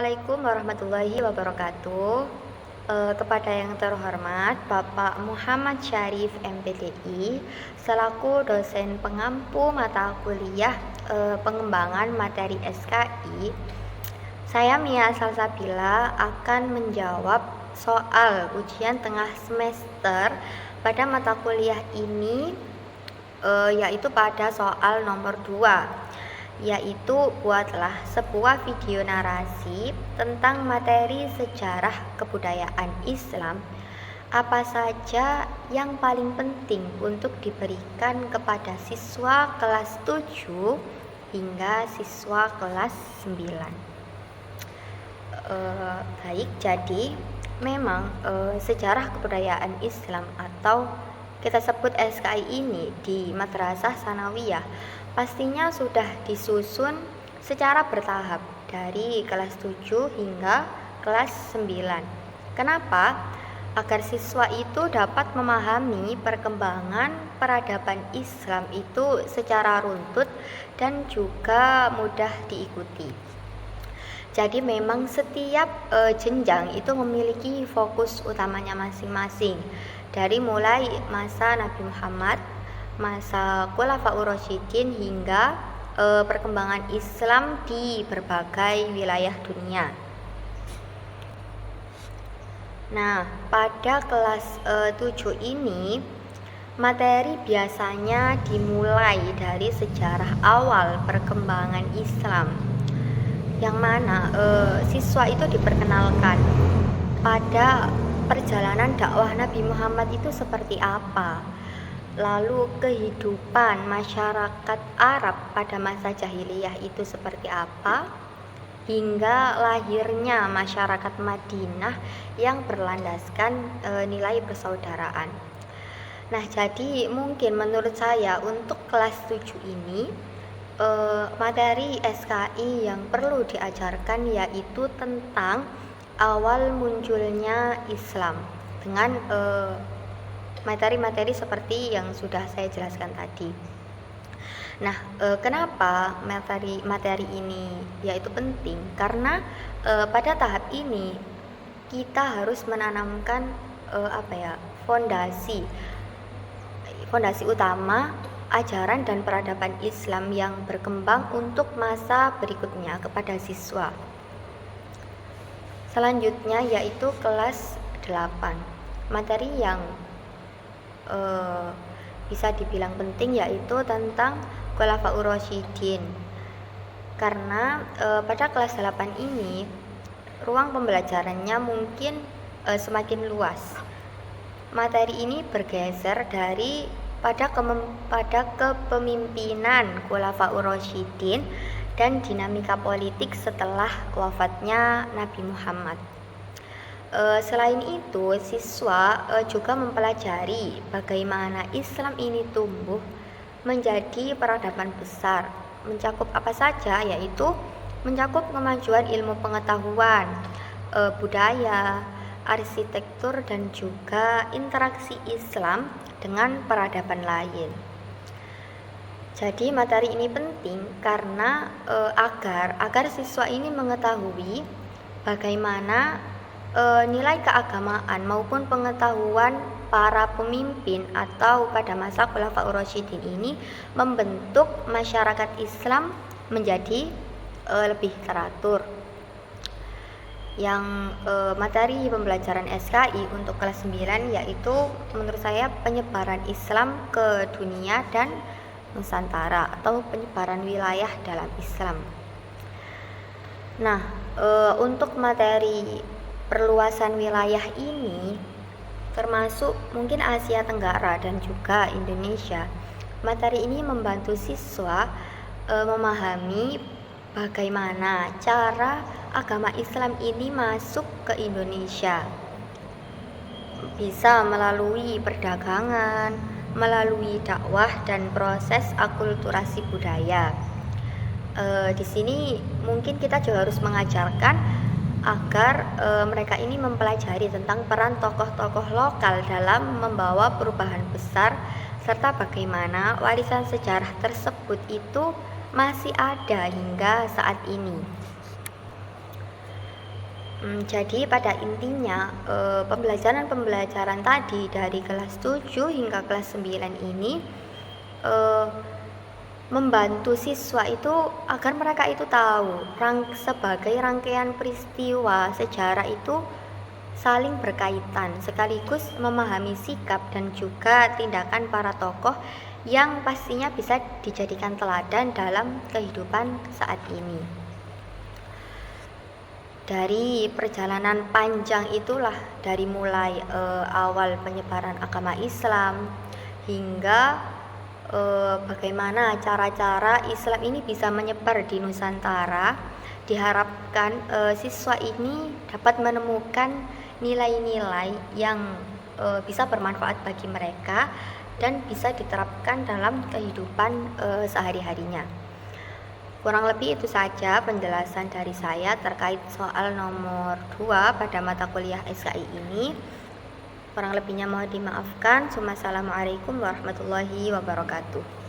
Assalamualaikum warahmatullahi wabarakatuh. Kepada yang terhormat Bapak Muhammad Syarif MPDI selaku dosen pengampu mata kuliah pengembangan materi SKI, saya Mia Salsabila akan menjawab soal ujian tengah semester pada mata kuliah ini, yaitu pada soal nomor 2, yaitu buatlah sebuah video narasi tentang materi sejarah kebudayaan Islam. Apa saja yang paling penting untuk diberikan kepada siswa kelas 7 hingga siswa kelas 9. Baik, jadi memang sejarah kebudayaan Islam atau kita sebut SKI ini di Madrasah Sanawiyah pastinya sudah disusun secara bertahap dari kelas 7 hingga kelas 9. Kenapa? Agar siswa itu dapat memahami perkembangan peradaban Islam itu secara runtut dan juga mudah diikuti. Jadi memang setiap jenjang itu memiliki fokus utamanya masing-masing. Dari mulai masa Nabi Muhammad, masa Khulafaur Rasyidin hingga perkembangan Islam di berbagai wilayah dunia. Nah, pada kelas 7 ini materi biasanya dimulai dari sejarah awal perkembangan Islam, yang mana siswa itu diperkenalkan pada perjalanan dakwah Nabi Muhammad itu seperti apa, lalu kehidupan masyarakat Arab pada masa jahiliyah itu seperti apa, hingga lahirnya masyarakat Madinah yang berlandaskan nilai persaudaraan. Nah, jadi mungkin menurut saya untuk kelas 7 ini materi SKI yang perlu diajarkan yaitu tentang awal munculnya Islam dengan materi-materi seperti yang sudah saya jelaskan tadi. Nah, kenapa materi ini yaitu penting? Karena pada tahap ini kita harus menanamkan fondasi utama ajaran dan peradaban Islam yang berkembang untuk masa berikutnya kepada siswa. Selanjutnya yaitu kelas 8. Materi yang bisa dibilang penting yaitu tentang Khulafaur Rasyidin. Karena pada kelas 8 ini ruang pembelajarannya mungkin semakin luas. Materi ini bergeser dari pada kepemimpinan Khulafaur Rasyidin dan dinamika politik setelah wafatnya Nabi Muhammad. Selain itu, siswa juga mempelajari bagaimana Islam ini tumbuh menjadi peradaban besar, mencakup apa saja, yaitu mencakup kemajuan ilmu pengetahuan, budaya, arsitektur, dan juga interaksi Islam dengan peradaban lain. Jadi materi ini penting karena agar siswa ini mengetahui bagaimana nilai keagamaan maupun pengetahuan para pemimpin atau pada masa Khulafaur Rasyidin ini membentuk masyarakat Islam menjadi lebih teratur. Yang materi pembelajaran SKI untuk kelas 9 yaitu menurut saya penyebaran Islam ke dunia dan Nusantara atau penyebaran wilayah dalam Islam. Nah, untuk materi perluasan wilayah ini termasuk mungkin Asia Tenggara dan juga Indonesia. Materi ini membantu siswa memahami bagaimana cara agama Islam ini masuk ke Indonesia. Bisa melalui perdagangan, melalui dakwah dan proses akulturasi budaya. Di sini mungkin kita juga harus mengajarkan agar mereka ini mempelajari tentang peran tokoh-tokoh lokal dalam membawa perubahan besar serta bagaimana warisan sejarah tersebut itu masih ada hingga saat ini. Jadi pada intinya, pembelajaran-pembelajaran tadi dari kelas 7 hingga kelas 9 ini, eee, membantu siswa itu agar mereka itu tahu sebagai rangkaian peristiwa sejarah itu saling berkaitan, sekaligus memahami sikap dan juga tindakan para tokoh yang pastinya bisa dijadikan teladan dalam kehidupan saat ini. Dari perjalanan panjang itulah, dari mulai awal penyebaran agama Islam hingga bagaimana cara-cara Islam ini bisa menyebar di Nusantara, diharapkan siswa ini dapat menemukan nilai-nilai yang bisa bermanfaat bagi mereka dan bisa diterapkan dalam kehidupan sehari-harinya. Kurang lebih itu saja penjelasan dari saya terkait soal nomor 2 pada mata kuliah SKI ini. Kurang lebihnya mohon dimaafkan. Wassalamualaikum warahmatullahi wabarakatuh.